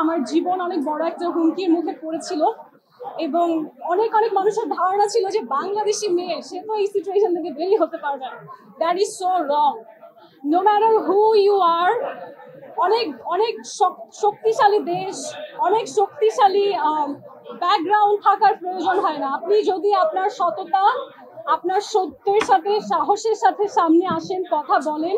আমার জীবন অনেক বড় একটা হুমকির মুখে পড়েছিল এবং অনেক অনেক মানুষের ধারণা ছিল যে বাংলাদেশি মেয়ে সে তো এই সিচুয়েশন থেকে বেরিয়ে হতে পারবে না। That is so wrong. No matter who you are, অনেক অনেক শক্তিশালী দেশ, অনেক শক্তিশালী ব্যাকগ্রাউন্ড থাকার প্রয়োজন হয় না। আপনি যদি আপনার সততা, আপনার সত্যের সাথে, সাহসের সাথে সামনে আসেন, কথা বলেন,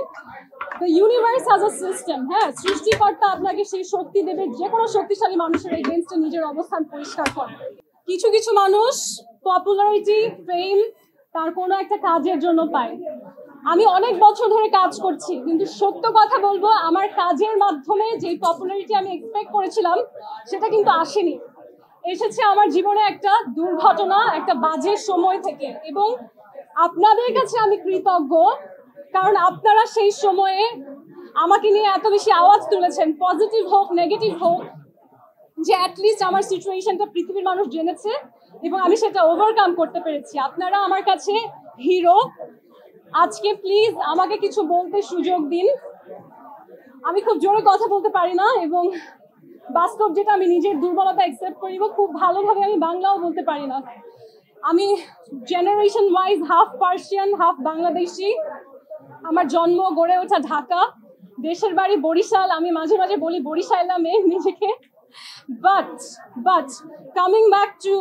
the universe has a system. হ্যাঁ, সৃষ্টিকর্তা আপনাকে সেই শক্তি দেবে যে কোনো শক্তিশালী মানুষের এগেইনস্টে নিজের অবস্থান পরিষ্কার করে। কিছু কিছু মানুষ পপুলারিটি, ফেম তার কোনো একটা কাজের জন্য পায়। আমি অনেক বছর ধরে কাজ করছি, কিন্তু সত্য কথা বলবো, আমার কাজের মাধ্যমে যে পপুলারিটি আমি এক্সপেক্ট করেছিলাম সেটা কিন্তু আসেনি। এসেছে আমার জীবনে একটা দুর্ঘটনা, একটা বাজে সময় থেকে। এবং আপনাদের কাছে আমি কৃতজ্ঞ, কারণ আপনারা সেই সময়ে আমাকে নিয়ে এত বেশি আওয়াজ তুলেছেন, পজিটিভ হোক নেগেটিভ হোক, যে অ্যাটলিস্ট আমার সিচুয়েশনটা পৃথিবীর মানুষ জেনেছে এবং আমি সেটা ওভারকাম করতে পেরেছি। আপনারা আমার কাছে হিরো। আজকে প্লিজ আমাকে কিছু বলতে সুযোগ দিন। আমি খুব জোরে কথা বলতে পারি না এবং বাস্তব যেটা, আমি নিজের দুর্বলতা অ্যাকসেপ্ট করিব। খুব ভালোভাবে আমি বাংলাও বলতে পারি না। আমি generation wise half Persian, half Bangladeshi. আমার জন্ম গড়ে ওঠা ঢাকা, দেশের বাড়ি বরিশাল। আমি মাঝে মাঝে বলি বরিশাইলা মেয়ে নিজেকে। But coming back to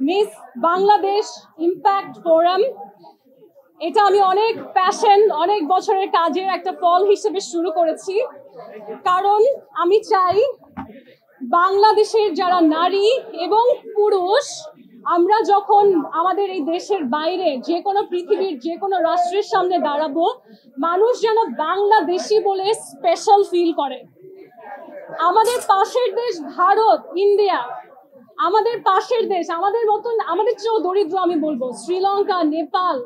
miss Bangladesh impact forum, এটা আমি অনেক প্যাশন, অনেক বছরের কাজের একটা ফল হিসেবে শুরু করেছি। কারণ আমি চাই বাংলাদেশের যারা নারী এবং পুরুষ, আমরা যখন আমাদের এই দেশের বাইরে যে কোনো পৃথিবীর যে কোনো রাষ্ট্রের সামনে দাঁড়াবো, মানুষ যেন বাংলাদেশি বলে স্পেশাল ফিল করে। আমাদের পাশের দেশ ভারত, ইন্ডিয়া, আমাদের পাশের দেশ, আমাদের মতন, আমাদের চেয়েও দরিদ্র আমি বলবো, শ্রীলঙ্কা, নেপাল,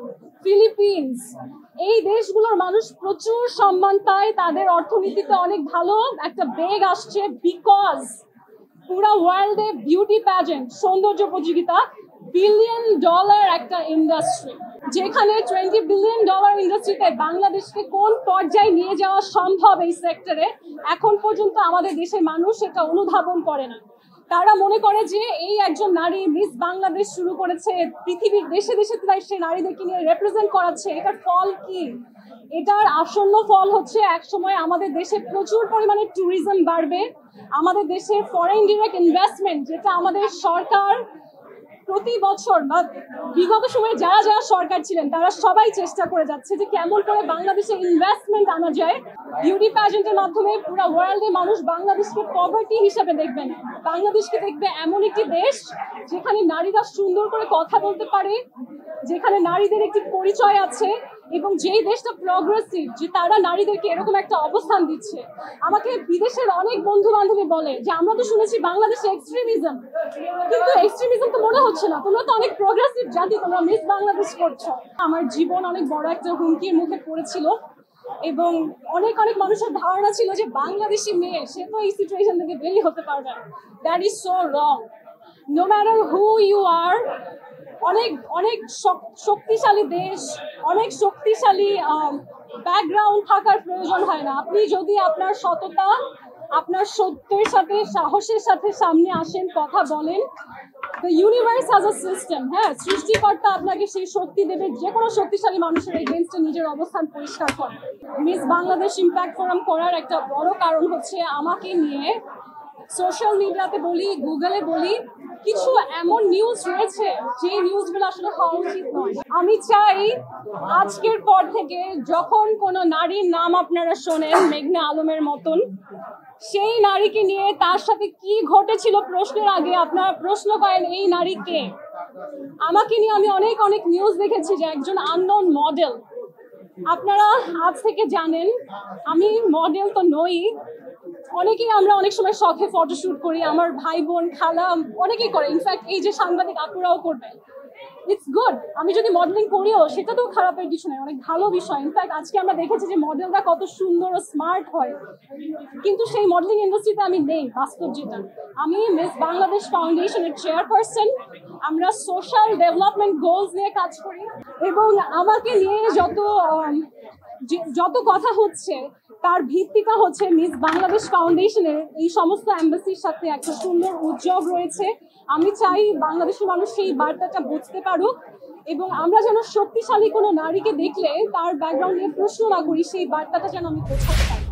ফিলিপিন্স, এই দেশগুলোর মানুষ প্রচুর সম্মান পায়। তাদের অর্থনীতিতে অনেক ভালো একটা বেগ আসছে, বিকজ পুরা ওয়ার্ল্ডে বিউটি প্যাজেন্ট, সৌন্দর্য প্রতিযোগিতা, $1 বিলিয়ন একটা ইন্ডাস্ট্রি। যেখানে $20 বিলিয়ন ইন্ডাস্ট্রিতে বাংলাদেশকে কোন পর্যায়ে নিয়ে যাওয়া সম্ভব এই সেক্টরে, এখন পর্যন্ত আমাদের দেশের মানুষ এটা অনুধাবন করে না। তারা মনে করে যে এই একজন নারী মিস বাংলাদেশ শুরু করেছে, পৃথিবীর দেশে দেশে সে নারীদেরকে নিয়ে রিপ্রেজেন্ট করাচ্ছে, এটার ফল কি? এটার আসন্ন ফল হচ্ছে একসময় আমাদের দেশে প্রচুর পরিমাণে ট্যুরিজম বাড়বে, আমাদের দেশে ফরেন ডিরেক্ট ইনভেস্টমেন্ট, যেটা আমাদের সরকার প্রতি বছর বা বিগত সময়ে যারা যারা সরকার ছিলেন তারা সবাই চেষ্টা করে যাচ্ছে যে কেমন করে বাংলাদেশে ইনভেস্টমেন্ট আনা যায়। বিউটি প্যাজেন্টের মাধ্যমে পুরো ওয়ার্ল্ডে মানুষ বাংলাদেশকে পভার্টি হিসেবে দেখবেন, বাংলাদেশকে দেখবে এমন একটি দেশ যেখানে নারীরা সুন্দর করে কথা বলতে পারে, যেখানে নারীদের একটি পরিচয় আছে, এবং যেই দেশটা প্রগ্রেসিভ, যে তারা নারীদেরকে এরকম একটা অবস্থান দিচ্ছে। আমাকে বিদেশের অনেক বন্ধু বান্ধবী বলে যে আমরা তো শুনেছি বাংলাদেশে এক্সট্রিমিজম, কিন্তু এক্সট্রিমিজম তো মনে হচ্ছে না, তোমরা তো অনেক প্রগ্রেসিভ জাতি, তোমরা মিস বাংলাদেশ করছো। আমার জীবন অনেক বড় একটা হুমকির মুখে পড়েছিল এবং অনেক অনেক মানুষের ধারণা ছিল যে বাংলাদেশি মেয়ে সে তো এই সিচুয়েশন থেকে বেরিয়ে হতে পারবে না। That is so wrong. No matter who you are, অনেক অনেক শক্তিশালী দেশ, অনেক শক্তিশালী ব্যাকগ্রাউন্ড থাকার প্রয়োজন হয় না। আপনি যদি আপনার সততা, আপনার সত্যের সাথে, সাহসের সাথে সামনে আসেন, কথা বলেন, the universe has a system. হ্যাঁ, সৃষ্টিকর্তা আপনাকে সেই শক্তি দেবে যে কোনো শক্তিশালী মানুষের এগেইনস্টে নিজের অবস্থান পরিষ্কার করে। মিস বাংলাদেশ ইম্প্যাক্ট ফোরাম করার একটা বড় কারণ হচ্ছে আমাকে নিয়ে সোশ্যাল মিডিয়াতে বলি, গুগলে বলি, কিছু এমন নিউজ রয়েছে যে নিউজগুলো আসলে হওয়া উচিত নয়। আমি চাই আজকের পর থেকে যখন কোনো নারীর নাম আপনারা শোনেন, মেঘনা আলমের মতন, সেই নারীকে নিয়ে তার সাথে কি ঘটেছিল প্রশ্নের আগে আপনারা প্রশ্ন করেন এই নারী কে। আমাকে নিয়ে আমি অনেক অনেক নিউজ দেখেছি যে একজন আননোন মডেল। আপনারা আজ থেকে জানেন আমি মডেল তো নই, অনেকেই আমরা অনেক সময় শখে ফটোশুট করি, আমার ভাই বোন খালা অনেকেই করে, ইনফ্যাক্ট এই যে সাংবাদিক আপুরাও করবে। ইটস গুড, আমি যদি মডেলিং করিও সেটা তো খারাপের কিছু নয়, অনেক ভালো বিষয়। ইনফ্যাক্ট আজকে আমরা দেখেছি যে মডেলরা কত সুন্দর ও স্মার্ট হয়, কিন্তু সেই মডেলিং ইন্ডাস্ট্রিতে আমি নেই। বাস্তব যেটা, আমি মিস বাংলাদেশ ফাউন্ডেশনের চেয়ারপারসন, আমরা সোশ্যাল ডেভেলপমেন্ট গোলস নিয়ে কাজ করি এবং আমাকে নিয়ে যত যত কথা হচ্ছে তার ভিত্তিটা হচ্ছে মিস বাংলাদেশ ফাউন্ডেশনের এই সমস্ত এম্বাসির সাথে একটা সুন্দর উদ্যোগ রয়েছে। আমি চাই বাংলাদেশের মানুষ সেই বার্তাটা বুঝতে পারুক এবং আমরা যেন শক্তিশালী কোনো নারীকে দেখলে তার ব্যাকগ্রাউন্ড নিয়ে প্রশ্ন না করি, সেই বার্তাটা যেন আমি পৌঁছাতে পারি।